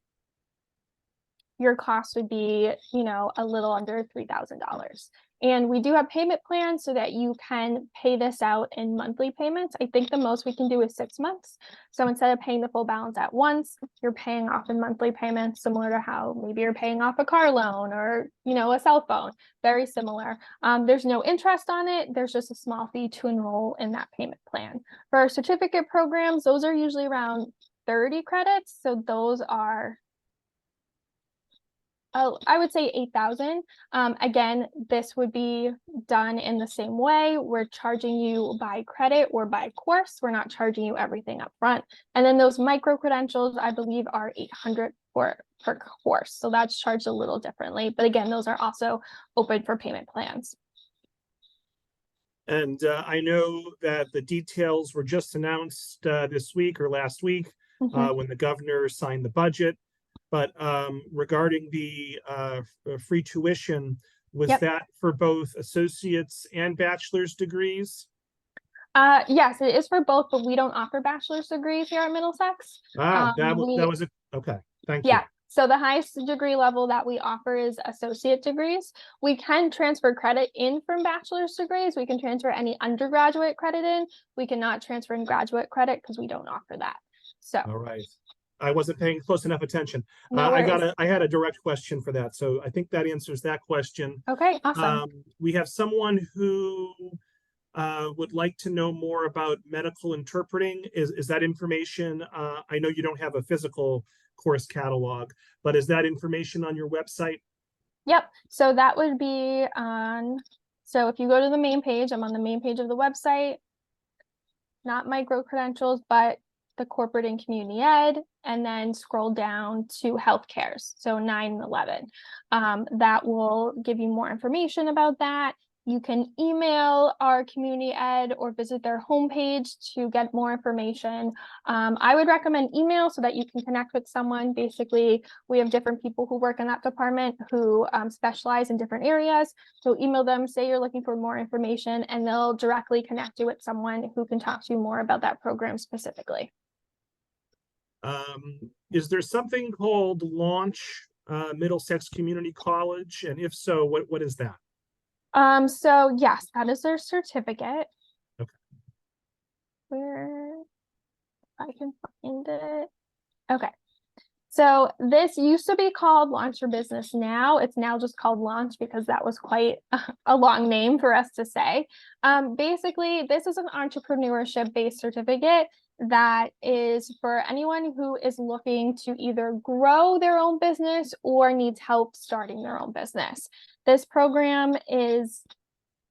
your cost would be, a little under $3,000. And we do have payment plans so that you can pay this out in monthly payments. I think the most we can do is 6 months. So instead of paying the full balance at once, you're paying off in monthly payments, similar to how maybe you're paying off a car loan or, a cell phone. Very similar. There's no interest on it. There's just a small fee to enroll in that payment plan. For our certificate programs, those are usually around 30 credits. So those are, I would say 8,000. Again, this would be done in the same way. We're charging you by credit or by course. We're not charging you everything up front. And then those micro credentials, I believe, are $800 per course. So that's charged a little differently. But again, those are also open for payment plans. And I know that the details were just announced this week or last week when the governor signed the budget. But regarding the free tuition, was that for both associates and bachelor's degrees? Yes, it is for both, but we don't offer bachelor's degrees here at Middlesex. Okay. Thank you. Yeah. So the highest degree level that we offer is associate degrees. We can transfer credit in from bachelor's degrees. We can transfer any undergraduate credit in. We cannot transfer in graduate credit because we don't offer that. So. All right. I wasn't paying close enough attention. No worries. I had a direct question for that. So I think that answers that question. Okay, awesome. We have someone who would like to know more about medical interpreting. Is that information? I know you don't have a physical course catalog, but is that information on your website? Yep. So that would be on, so if you go to the main page, I'm on the main page of the website, not micro credentials, but the corporate and community ed, and then scroll down to healthcares, so 9 and 11. That will give you more information about that. You can email our community ed or visit their homepage to get more information. I would recommend email so that you can connect with someone. Basically, we have different people who work in that department who specialize in different areas. So email them, say you're looking for more information, and they'll directly connect you with someone who can talk to you more about that program specifically. Is there something called Launch Middlesex Community College? And if so, what is that? So yes, that is their certificate. Okay. Where I can find it. Okay. So this used to be called Launch Your Business Now. It's now just called Launch because that was quite a long name for us to say. Basically, this is an entrepreneurship-based certificate that is for anyone who is looking to either grow their own business or needs help starting their own business. This program is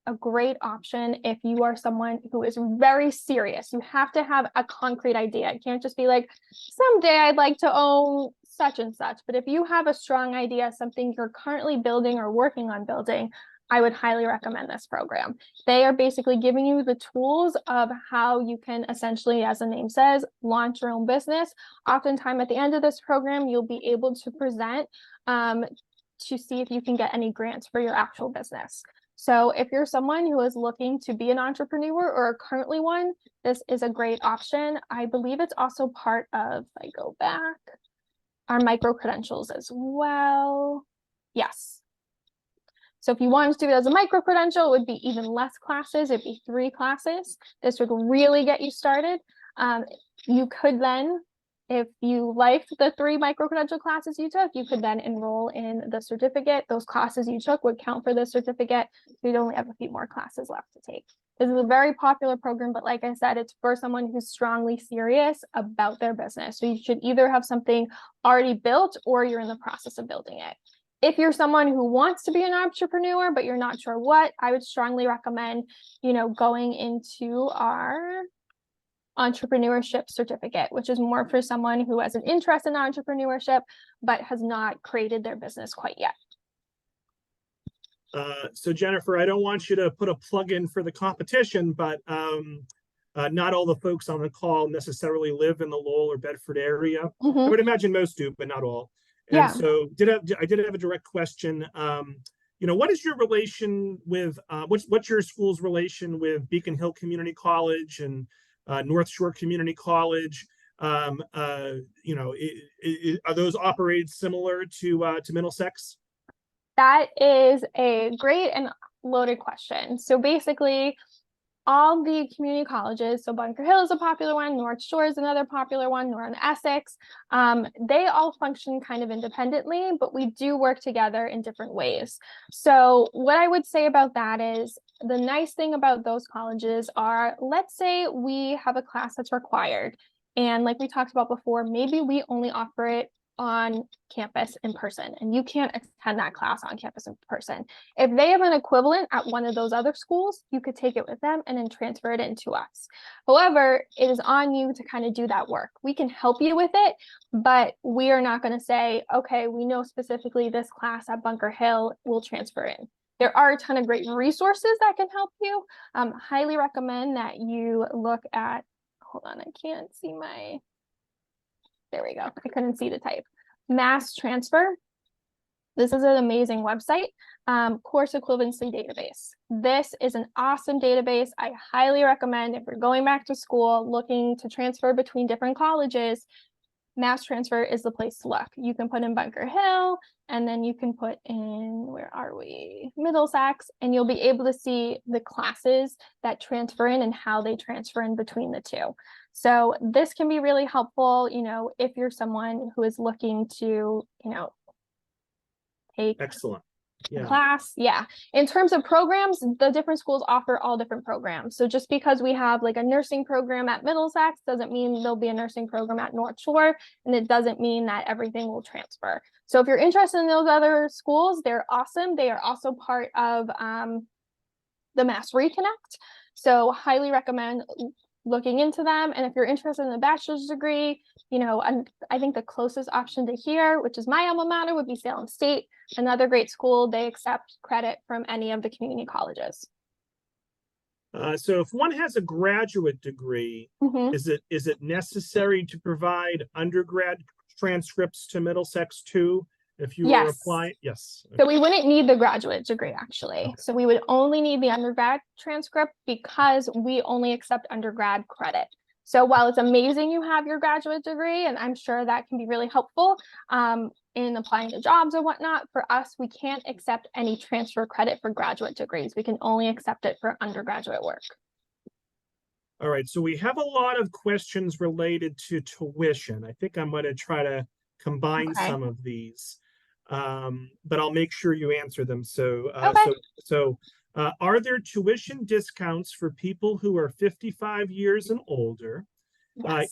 a great option if you are someone who is very serious. You have to have a concrete idea. It can't just be like, someday I'd like to own such and such. But if you have a strong idea, something you're currently building or working on building, I would highly recommend this program. They are basically giving you the tools of how you can essentially, as the name says, launch your own business. Oftentimes at the end of this program, you'll be able to present to see if you can get any grants for your actual business. So if you're someone who is looking to be an entrepreneur or are currently one, this is a great option. I believe it's also part of, if I go back, our micro credentials as well. Yes. So if you wanted to do it as a micro credential, it would be even less classes. It'd be 3 classes. This would really get you started. You could then, if you liked the 3 micro credential classes you took, you could then enroll in the certificate. Those classes you took would count for the certificate. So you'd only have a few more classes left to take. This is a very popular program, but like I said, it's for someone who's strongly serious about their business. So you should either have something already built or you're in the process of building it. If you're someone who wants to be an entrepreneur, but you're not sure what, I would strongly recommend, going into our entrepreneurship certificate, which is more for someone who has an interest in entrepreneurship, but has not created their business quite yet. So Jennifer, I don't want you to put a plug in for the competition, but not all the folks on the call necessarily live in the Lowell or Bedford area. Mm-hmm. I would imagine most do, but not all. And yeah. So I did have a direct question. What is your relation with, what's your school's relation with Beacon Hill Community College and North Shore Community College? Are those operated similar to Middlesex? That is a great and loaded question. So basically, all the community colleges, so Bunker Hill is a popular one, North Shore is another popular one, Northern Essex, they all function kind of independently, but we do work together in different ways. So what I would say about that is the nice thing about those colleges are, let's say we have a class that's required. And like we talked about before, maybe we only offer it on campus in person, and you can't attend that class on campus in person. If they have an equivalent at one of those other schools, you could take it with them and then transfer it into us. However, it is on you to kind of do that work. We can help you with it, but we are not going to say, okay, we know specifically this class at Bunker Hill will transfer in. There are a ton of great resources that can help you. Highly recommend that you look at, hold on, I can't see my, there we go. I couldn't see the type. Mass Transfer. This is an amazing website. Course equivalency database. This is an awesome database. I highly recommend if you're going back to school looking to transfer between different colleges, Mass Transfer is the place to look. You can put in Bunker Hill, and then you can put in, where are we? Middlesex, and you'll be able to see the classes that transfer in and how they transfer in between the two. So this can be really helpful, if you're someone who is looking to, take Excellent. Yeah. class. Yeah. In terms of programs, the different schools offer all different programs. So just because we have like a nursing program at Middlesex doesn't mean there'll be a nursing program at North Shore, and it doesn't mean that everything will transfer. So if you're interested in those other schools, they're awesome. They are also part of the Mass Reconnect. So highly recommend looking into them. And if you're interested in a bachelor's degree, I think the closest option to here, which is my alma mater, would be Salem State, another great school. They accept credit from any of the community colleges. So if one has a graduate degree, is it necessary to provide undergrad transcripts to Middlesex too? If you were applying, yes. So we wouldn't need the graduate degree, actually. Okay. So we would only need the undergrad transcript because we only accept undergrad credit. So while it's amazing you have your graduate degree, and I'm sure that can be really helpful in applying to jobs or whatnot, for us, we can't accept any transfer credit for graduate degrees. We can only accept it for undergraduate work. All right, so we have a lot of questions related to tuition. I think I'm going to try to combine some of these. But I'll make sure you answer them. So, are there tuition discounts for people who are 55 years and older? Yes.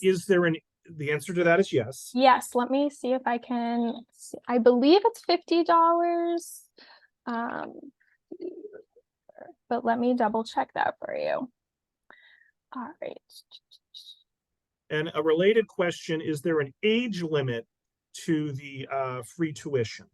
The answer to that is yes. Yes. Let me see if I can see. I believe it's $50. but let me double check that for you. All right. And a related question, is there an age limit to the free tuition?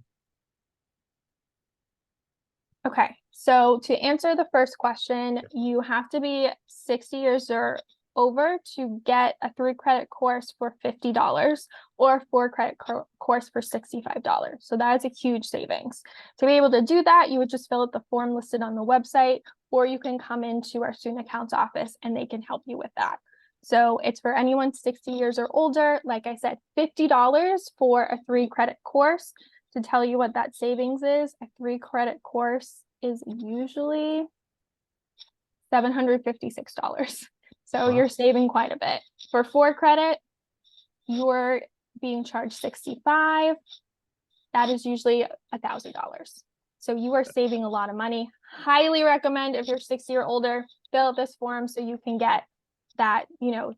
Okay, so to answer the first question, you have to be 60 years or over to get a 3-credit course for $50 or a 4-credit course for $65. So that is a huge savings. To be able to do that, you would just fill out the form listed on the website, or you can come into our student accounts office and they can help you with that. So it's for anyone 60 years or older. Like I said, $50 for a 3-credit course. To tell you what that savings is, a 3-credit course is usually $756. So you're saving quite a bit. For 4 credit, you're being charged $65. That is usually $1,000. So you are saving a lot of money. Highly recommend, if you're 60 or older, fill out this form so you can get that,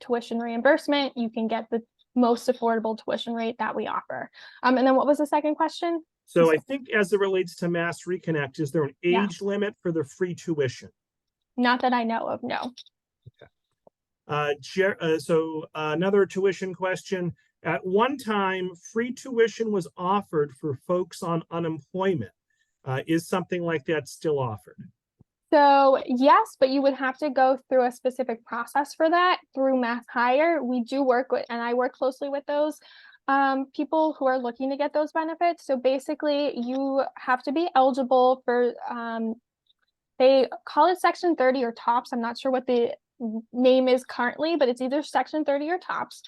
tuition reimbursement. You can get the most affordable tuition rate that we offer. And then what was the second question? So I think as it relates to Mass Reconnect, is there an age limit for the free tuition? Not that I know of, no. Okay. So another tuition question. At one time, free tuition was offered for folks on unemployment. Is something like that still offered? So yes, but you would have to go through a specific process for that through Mass Hire. We do work with, and I work closely with those people who are looking to get those benefits. So basically, you have to be eligible for, they call it Section 30 or TOPS. I'm not sure what the name is currently, but it's either Section 30 or TOPS.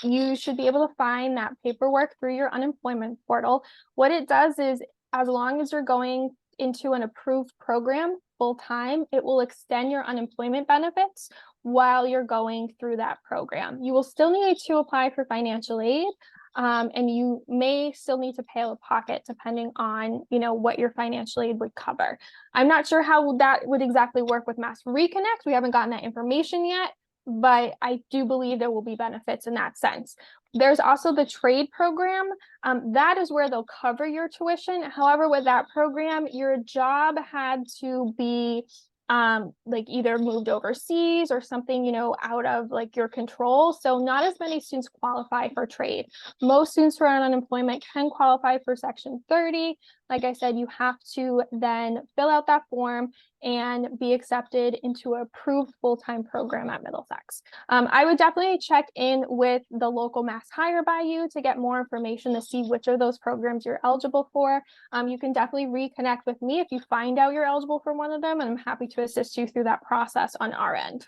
You should be able to find that paperwork through your unemployment portal. What it does is, as long as you're going into an approved program full-time, it will extend your unemployment benefits while you're going through that program. You will still need to apply for financial aid, and you may still need to pay out of pocket depending on, what your financial aid would cover. I'm not sure how that would exactly work with Mass Reconnect. We haven't gotten that information yet, but I do believe there will be benefits in that sense. There's also the trade program. That is where they'll cover your tuition. However, with that program, your job had to be like either moved overseas or something, out of like your control. So not as many students qualify for trade. Most students who are on unemployment can qualify for Section 30. Like I said, you have to then fill out that form and be accepted into an approved full-time program at Middlesex. I would definitely check in with the local Mass Hire by you to get more information to see which of those programs you're eligible for. You can definitely reconnect with me if you find out you're eligible for one of them, and I'm happy to assist you through that process on our end.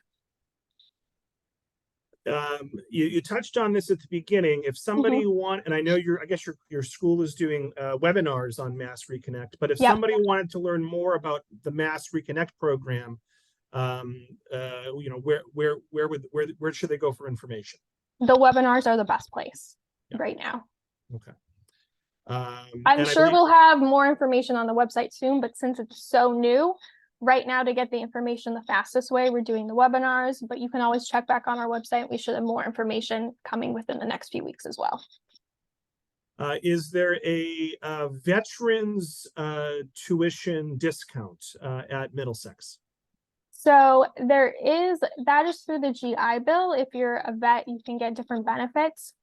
You touched on this at the beginning. If somebody and I know I guess your school is doing webinars on Mass Reconnect, but if somebody wanted to learn more about the Mass Reconnect program, where should they go for information? The webinars are the best place right now. Okay. I'm sure we'll have more information on the website soon, but since it's so new, right now, to get the information the fastest way, we're doing the webinars, but you can always check back on our website. We should have more information coming within the next few weeks as well. Is there a veterans tuition discount at Middlesex? So that is through the GI Bill. If you're a vet, you can get different benefits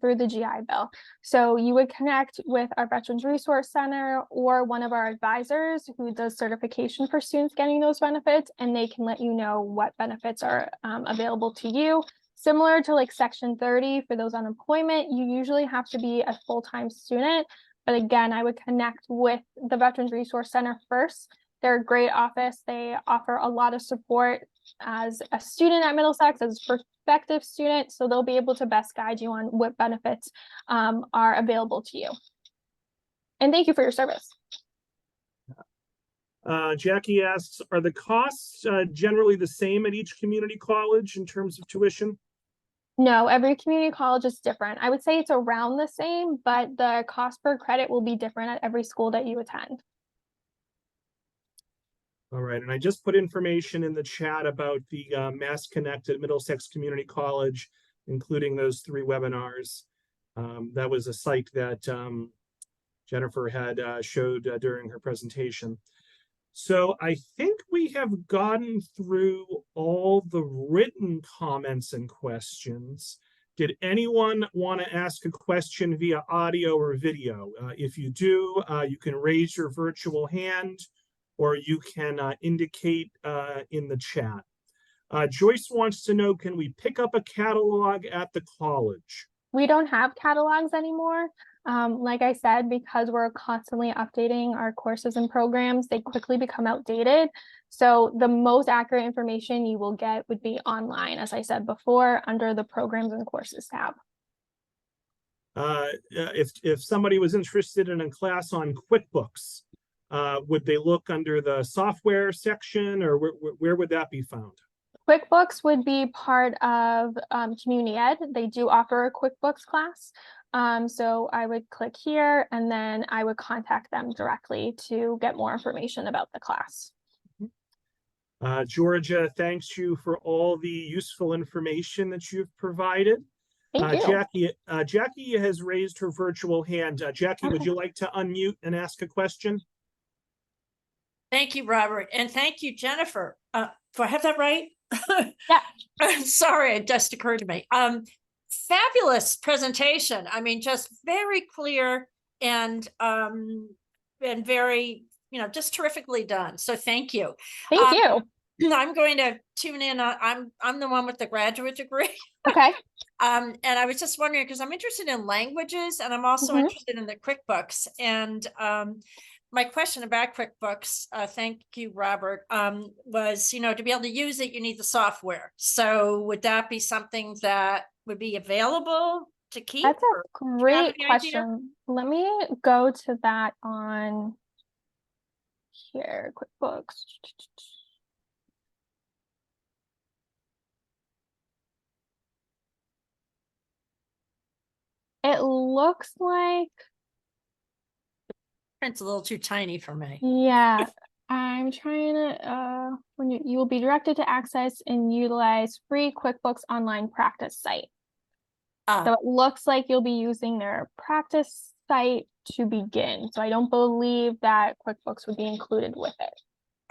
through the GI Bill. So you would connect with our Veterans Resource Center or one of our advisors who does certification for students getting those benefits, and they can let you know what benefits are available to you. Similar to like Section 30 for those unemployment, you usually have to be a full-time student. But again, I would connect with the Veterans Resource Center first. They're a great office. They offer a lot of support as a student at Middlesex, as a prospective student. So they'll be able to best guide you on what benefits are available to you. And thank you for your service. Jackie asks, are the costs generally the same at each community college in terms of tuition? No, every community college is different. I would say it's around the same, but the cost per credit will be different at every school that you attend. All right, and I just put information in the chat about the Mass Connect at Middlesex Community College, including those 3 webinars. That was a site that Jennifer had showed during her presentation. So I think we have gotten through all the written comments and questions. Did anyone want to ask a question via audio or video? If you do, you can raise your virtual hand or you can indicate in the chat. Joyce wants to know, can we pick up a catalog at the college? We don't have catalogs anymore. Like I said, because we're constantly updating our courses and programs, they quickly become outdated. So the most accurate information you will get would be online, as I said before, under the programs and courses tab. If somebody was interested in a class on QuickBooks, would they look under the software section, or where would that be found? QuickBooks would be part of Community Ed. They do offer a QuickBooks class. So I would click here and then I would contact them directly to get more information about the class. Georgia, thanks you for all the useful information that you've provided. Thank you. Jackie has raised her virtual hand. Jackie, would you like to unmute and ask a question? Thank you, Robert. And thank you, Jennifer. Do I have that right? Yeah. Sorry, it just occurred to me. Fabulous presentation. I mean, just very clear and very, just terrifically done. So thank you. Thank you. I'm going to tune in. I'm the one with the graduate degree. Okay. And I was just wondering, because I'm interested in languages and I'm also interested in the QuickBooks. And my question about QuickBooks, thank you, Robert, was, to be able to use it, you need the software. So would that be something that would be available to keep? That's a great question. Let me go to that on here, QuickBooks. It looks like it's a little too tiny for me. Yeah, I'm trying to when you will be directed to access and utilize free QuickBooks online practice site. So it looks like you'll be using their practice site to begin. So I don't believe that QuickBooks would be included with it.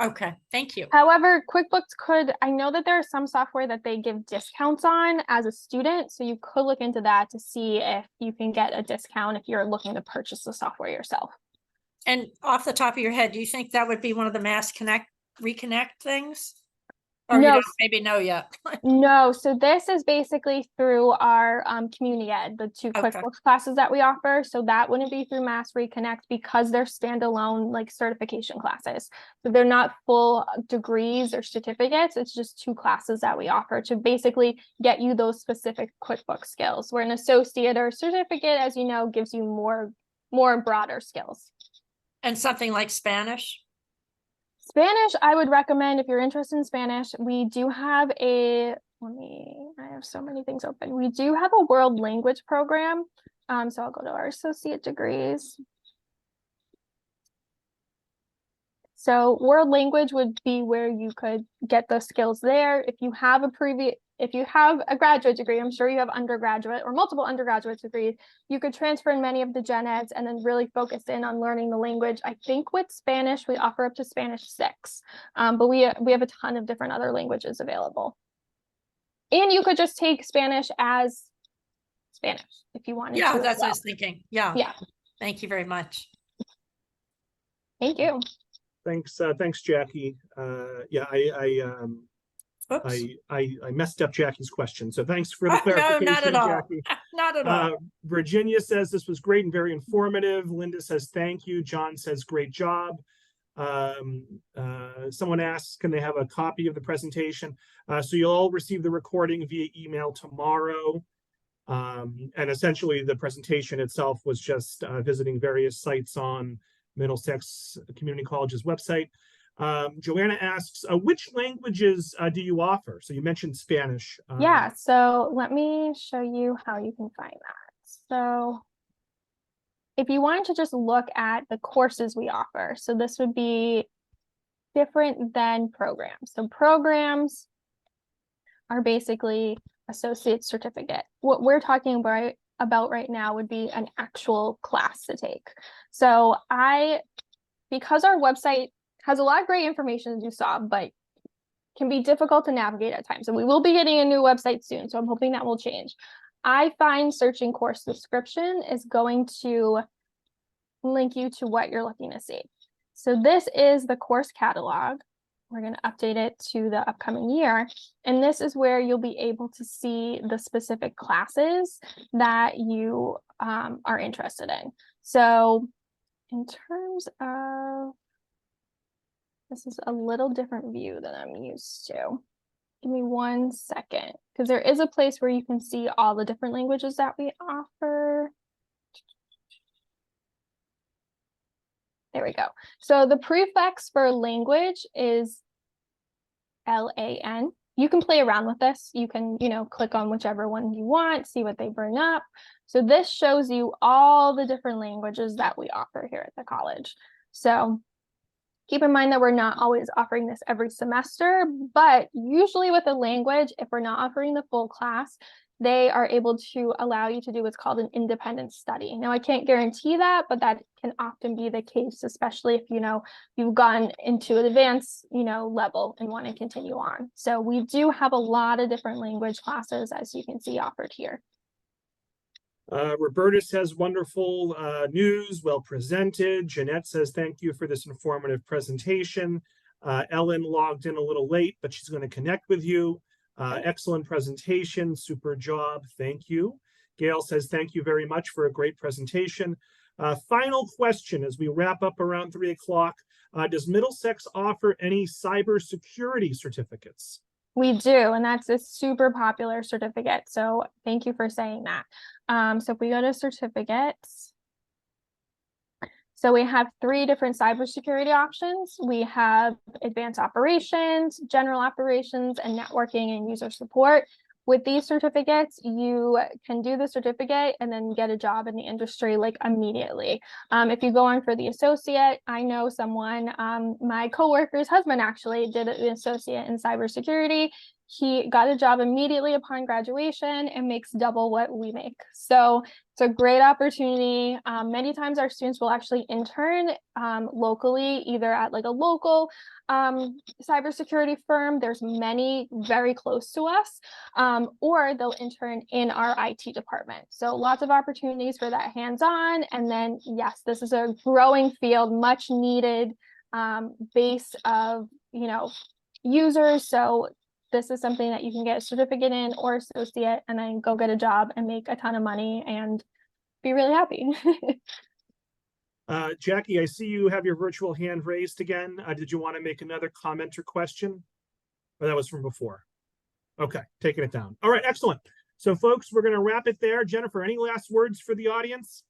Okay, thank you. However, QuickBooks I know that there's some software that they give discounts on as a student. So you could look into that to see if you can get a discount if you're looking to purchase the software yourself. And off the top of your head, do you think that would be one of the Mass Reconnect things? Or No, you don't maybe know yet? No, so this is basically through our Community Ed, the two QuickBooks classes that we offer. So that wouldn't be through Mass Reconnect because they're standalone like certification classes. So they're not full degrees or certificates. It's just two classes that we offer to basically get you those specific QuickBooks skills. Where an associate or certificate, as you know, gives you more broader skills. And something like Spanish? Spanish, I would recommend if you're interested in Spanish. We do have I have so many things open. We do have a world language program. So I'll go to our associate degrees. So world language would be where you could get those skills there. If you have a graduate degree, I'm sure you have undergraduate or multiple undergraduate degrees, you could transfer in many of the gen eds and then really focus in on learning the language. I think with Spanish, we offer up to Spanish 6, but we have a ton of different other languages available. And you could just take Spanish as Spanish if you wanted to. Yeah, that's what I was thinking. Yeah. Thank you very much. Thank you. Thanks, Jackie. Yeah, I messed up Jackie's question, so thanks for the clarification, no, not at all. Jackie. Not at all. Virginia says this was great and very informative. Linda says thank you. John says great job. Someone asks, can they have a copy of the presentation? So you'll all receive the recording via email tomorrow. And essentially the presentation itself was just visiting various sites on Middlesex Community College's website. Joanna asks, which languages do you offer? So you mentioned Spanish. Yeah, so let me show you how you can find that. So if you wanted to just look at the courses we offer, so this would be different than programs. So programs are basically associate certificate. What we're talking about right now would be an actual class to take. So because our website has a lot of great information, as you saw, but can be difficult to navigate at times. And we will be getting a new website soon, so I'm hoping that will change. I find searching course description is going to link you to what you're looking to see. So this is the course catalog. We're going to update it to the upcoming year. And this is where you'll be able to see the specific classes that you are interested in. So in terms of, this is a little different view than I'm used to. Give me 1 second, because there is a place where you can see all the different languages that we offer. There we go. So the prefix for language is LAN. You can play around with this. You can, click on whichever one you want, see what they bring up. So this shows you all the different languages that we offer here at the college. So keep in mind that we're not always offering this every semester, but usually with a language, if we're not offering the full class, they are able to allow you to do what's called an independent study. Now, I can't guarantee that, but that can often be the case, especially if, you've gone into an advanced, level and want to continue on. So we do have a lot of different language classes, as you can see, offered here. Roberta says wonderful news, well presented. Jeanette says thank you for this informative presentation. Ellen logged in a little late, but she's going to connect with you. Excellent presentation, super job, thank you. Gail says thank you very much for a great presentation. Final question as we wrap up around 3 o'clock. Does Middlesex offer any cybersecurity certificates? We do, and that's a super popular certificate. So thank you for saying that. So if we go to certificates, so we have 3 different cybersecurity options. We have advanced operations, general operations, and networking and user support. With these certificates, you can do the certificate and then get a job in the industry like immediately. If you go on for the associate, I know someone, my coworker's husband actually did an associate in cybersecurity. He got a job immediately upon graduation and makes double what we make. So it's a great opportunity. Many times our students will actually intern locally, either at like a local cybersecurity firm. There's many very close to us, or they'll intern in our IT department. So lots of opportunities for that hands-on. And then, yes, this is a growing field, much needed base of, users. So this is something that you can get a certificate in or associate and then go get a job and make a ton of money and be really happy. Jackie, I see you have your virtual hand raised again. Did you want to make another comment or question? Or that was from before? Okay, taking it down. All right, excellent. So folks, we're going to wrap it there. Jennifer, any last words for the audience?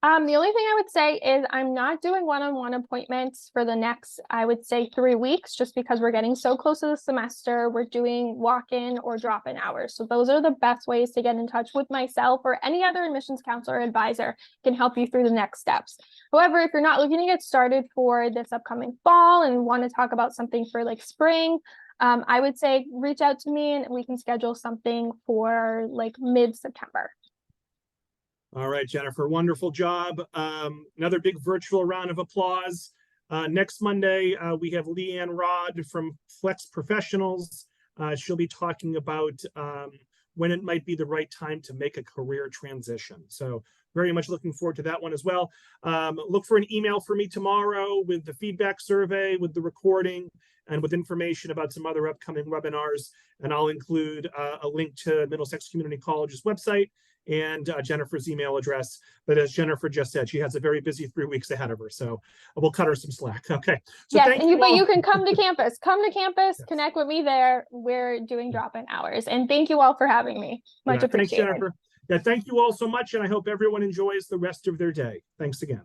The only thing I would say is I'm not doing one-on-one appointments for the next, I would say 3 weeks, just because we're getting so close to the semester. We're doing walk-in or drop-in hours. So those are the best ways to get in touch with myself or any other admissions counselor or advisor can help you through the next steps. However, if you're not looking to get started for this upcoming fall and want to talk about something for like spring, I would say reach out to me and we can schedule something for like mid-September. All right, Jennifer, wonderful job. Another big virtual round of applause. Next Monday, we have Leanne Rod from Flex Professionals. She'll be talking about when it might be the right time to make a career transition. So very much looking forward to that one as well. Look for an email from me tomorrow with the feedback survey, with the recording, and with information about some other upcoming webinars. And I'll include a link to Middlesex Community College's website and Jennifer's email address. But as Jennifer just said, she has a very busy 3 weeks ahead of her. So we'll cut her some slack. Okay. So yes, but you can come to campus. Come to campus, yes. Connect with me there. We're doing drop-in hours. And thank you all for having me. Much appreciated. Thanks, Jennifer. Yeah, thank you all so much. And I hope everyone enjoys the rest of their day. Thanks again.